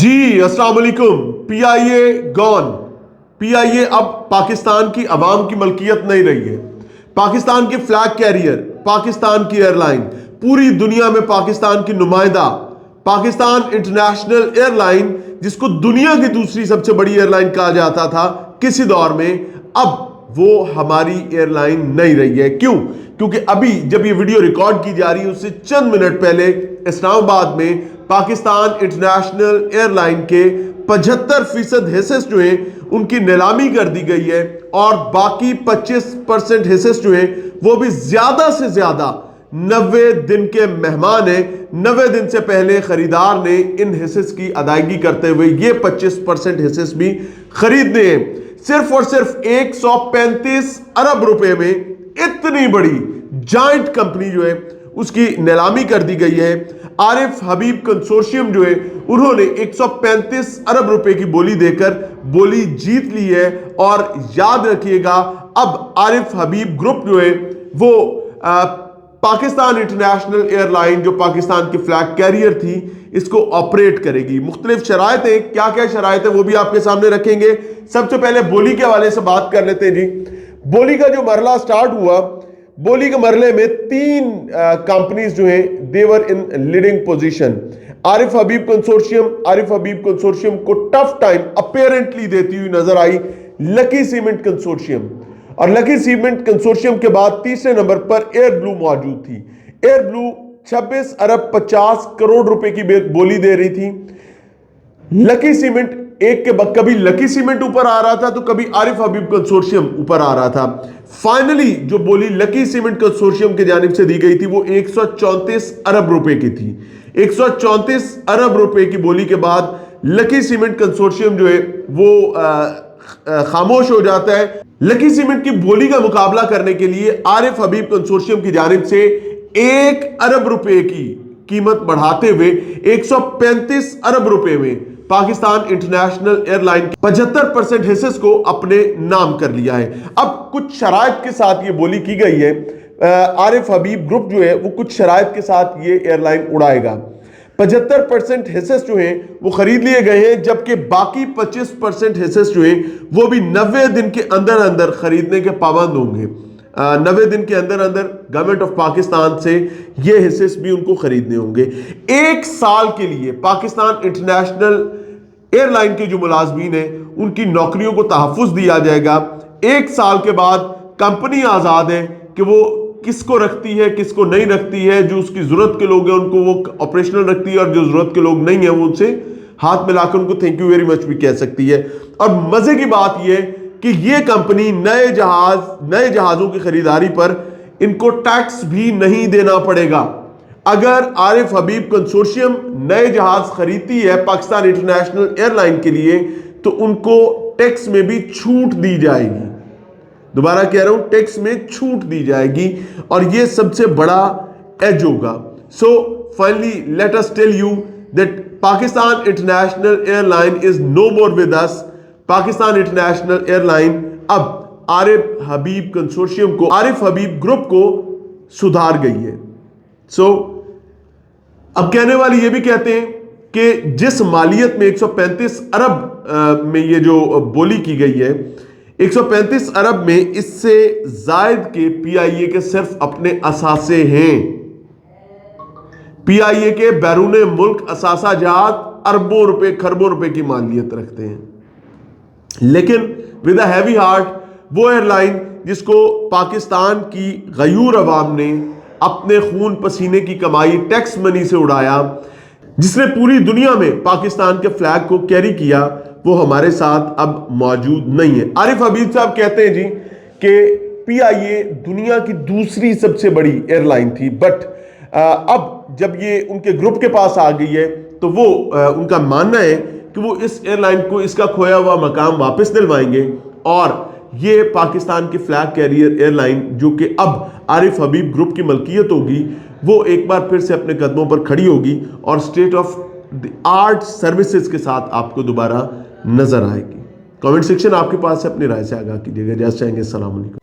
جی السلام علیکم۔ پی آئی a given. پی آئی اے اب پاکستان کی عوام کی ملکیت نہیں رہی ہے۔ پاکستان کی فلیگ کیریئر، پاکستان کی ایئر لائن، پوری دنیا میں پاکستان کی نمائندہ، پاکستان انٹرنیشنل ایئر لائن، جس کو دنیا کی دوسری سب سے بڑی ایئر لائن کہا جاتا تھا کسی دور میں، اب وہ ہماری ایئر لائن نہیں رہی ہے۔ کیوں؟ کیونکہ ابھی جب یہ ویڈیو ریکارڈ کی جا رہی ہے اس سے چند منٹ پہلے اسلام آباد میں پاکستان انٹرنیشنل ایئر لائن کے 75% حصص جو ہیں ان کی نیلامی کر دی گئی ہے، اور باقی 25% حصص جو ہیں وہ بھی زیادہ سے زیادہ 90 دن کے مہمان ہیں۔ 90 دن سے پہلے خریدار نے ان حصص کی ادائیگی کرتے ہوئے یہ 25% حصص بھی خریدنے ہیں۔ صرف اور صرف 135 ارب روپے میں اتنی بڑی جائنٹ کمپنی جو ہے اس کی نیلامی کر دی گئی ہے۔ عارف حبیب کنسورشیم جو ہے انہوں نے 135 ارب روپے کی بولی دے کر بولی جیت لی ہے، اور یاد رکھیے گا اب عارف حبیب گروپ جو ہے وہ پاکستان انٹرنیشنل ایئر لائن جو پاکستان کی فلیگ کیریئر تھی اس کو آپریٹ کرے گی۔ مختلف شرائط ہیں، کیا کیا شرائط ہیں وہ بھی آپ کے سامنے رکھیں گے۔ سب سے پہلے بولی کے حوالے سے بات کر لیتے ہیں۔ جی بولی کا جو مرحلہ سٹارٹ ہوا، بولی کے مرحلے میں 3 کمپنیز جو ہیں they're in leading position. Arif Habib consortium کو ٹف ٹائم اپیرنٹلی دیتی ہوئی نظر آئی لکی سیمنٹ کنسورشیم، اور لکی سیمنٹ کنسورشیم کے بعد تیسرے نمبر پر ایئر بلو موجود تھی۔ ایئر بلو 26 ارب 50 کروڑ روپے کی بولی دے رہی تھی۔ لکی سیمنٹ ایک کے بعد کبھی لکی سیمنٹ اوپر آ رہا تھا تو کبھی عارف حبیب کنسورشیم اوپر آ رہا تھا۔ فائنلی جو بولی لکی سیمنٹ کنسورشیم کی جانب سے دی گئی تھی وہ 134 ارب روپے کی تھی۔ 134 ارب روپے کی بولی کے بعد لکی سیمنٹ کنسورشیم جو ہے وہ خاموش ہو جاتا ہے۔ لکی سیمنٹ کی بولی کا مقابلہ کرنے کے لیے عارف حبیب کنسورشیم کی جانب سے 1 ارب روپے کی قیمت بڑھاتے ہوئے 135 ارب روپے میں پاکستان انٹرنیشنل ایئر لائن کے 75% حصص کو اپنے نام کر لیا ہے۔ اب کچھ شرائط کے ساتھ یہ بولی کی گئی ہے۔ عارف حبیب گروپ جو ہے وہ کچھ شرائط کے ساتھ یہ ایئر لائن اڑائے گا۔ 75% حصص جو ہیں وہ خرید لیے گئے ہیں، جبکہ باقی 25% حصص جو ہیں وہ بھی 90 دن کے اندر اندر خریدنے کے پابند ہوں گے۔ 90 دن کے اندر اندر گورنمنٹ آف پاکستان سے یہ حصص بھی ان کو خریدنے ہوں گے۔ 1 سال کے لیے پاکستان انٹرنیشنل ایئر لائن کے جو ملازمین ہیں ان کی نوکریوں کو تحفظ دیا جائے گا۔ 1 سال کے بعد کمپنی آزاد ہے کہ وہ کس کو رکھتی ہے کس کو نہیں رکھتی ہے۔ جو اس کی ضرورت کے لوگ ہیں ان کو وہ آپریشنل رکھتی ہے، اور جو ضرورت کے لوگ نہیں ہیں وہ ان سے ہاتھ ملا کر ان کو تھینک یو ویری مچ بھی کہہ سکتی ہے۔ اور مزے کی بات یہ ہے کہ یہ کمپنی نئے جہازوں کی خریداری پر ان کو ٹیکس بھی نہیں دینا پڑے گا۔ اگر عارف حبیب کنسورشیم نئے جہاز خریدتی ہے پاکستان انٹرنیشنل ایئر لائن کے لیے تو ان کو ٹیکس میں بھی چھوٹ دی جائے گی۔ دوبارہ کہہ رہا ہوں، ٹیکس میں چھوٹ دی جائے گی، اور یہ سب سے بڑا ایج ہوگا۔ So finally let us tell you that Pakistan international airline is no more with us۔ Pakistan international airline اب عارف حبیب کنسورشیم کو، عارف حبیب گروپ کو سدھار گئی ہے۔ سو اب کہنے والی یہ بھی کہتے ہیں کہ جس مالیت میں 135 ارب میں یہ جو بولی کی گئی ہے، 135 ارب میں اس سے زائد کے پی آئی اے کے صرف اپنے اثاثے ہیں۔ پی آئی اے کے بیرون ملک اثاثہ جات اربوں روپے کھربوں روپے کی مالیت رکھتے ہیں، لیکن ود اے ہیوی ہارٹ وہ ایئر لائن جس کو پاکستان کی غیور عوام نے اپنے خون پسینے کی کمائی ٹیکس منی سے اڑایا، جس نے پوری دنیا میں پاکستان کے فلیگ کو کیری کیا، وہ ہمارے ساتھ اب موجود نہیں ہے۔ عارف حبیب صاحب کہتے ہیں جی کہ پی آئی اے دنیا کی دوسری سب سے بڑی ایئر لائن تھی، بٹ اب جب یہ ان کے گروپ کے پاس آ گئی ہے تو وہ ان کا ماننا ہے کہ وہ اس ایئر لائن کو اس کا کھویا ہوا مقام واپس دلوائیں گے، اور یہ پاکستان کی فلیگ کیریئر ایئر لائن جو کہ اب عارف حبیب گروپ کی ملکیت ہوگی وہ ایک بار پھر سے اپنے قدموں پر کھڑی ہوگی، اور state of the art services کے ساتھ آپ کو دوبارہ نظر آئے گی۔ کامنٹ سیکشن آپ کے پاس ہے، اپنی رائے سے آگاہ کیجیے گا۔ اجازت چاہیں گے، السلام علیکم۔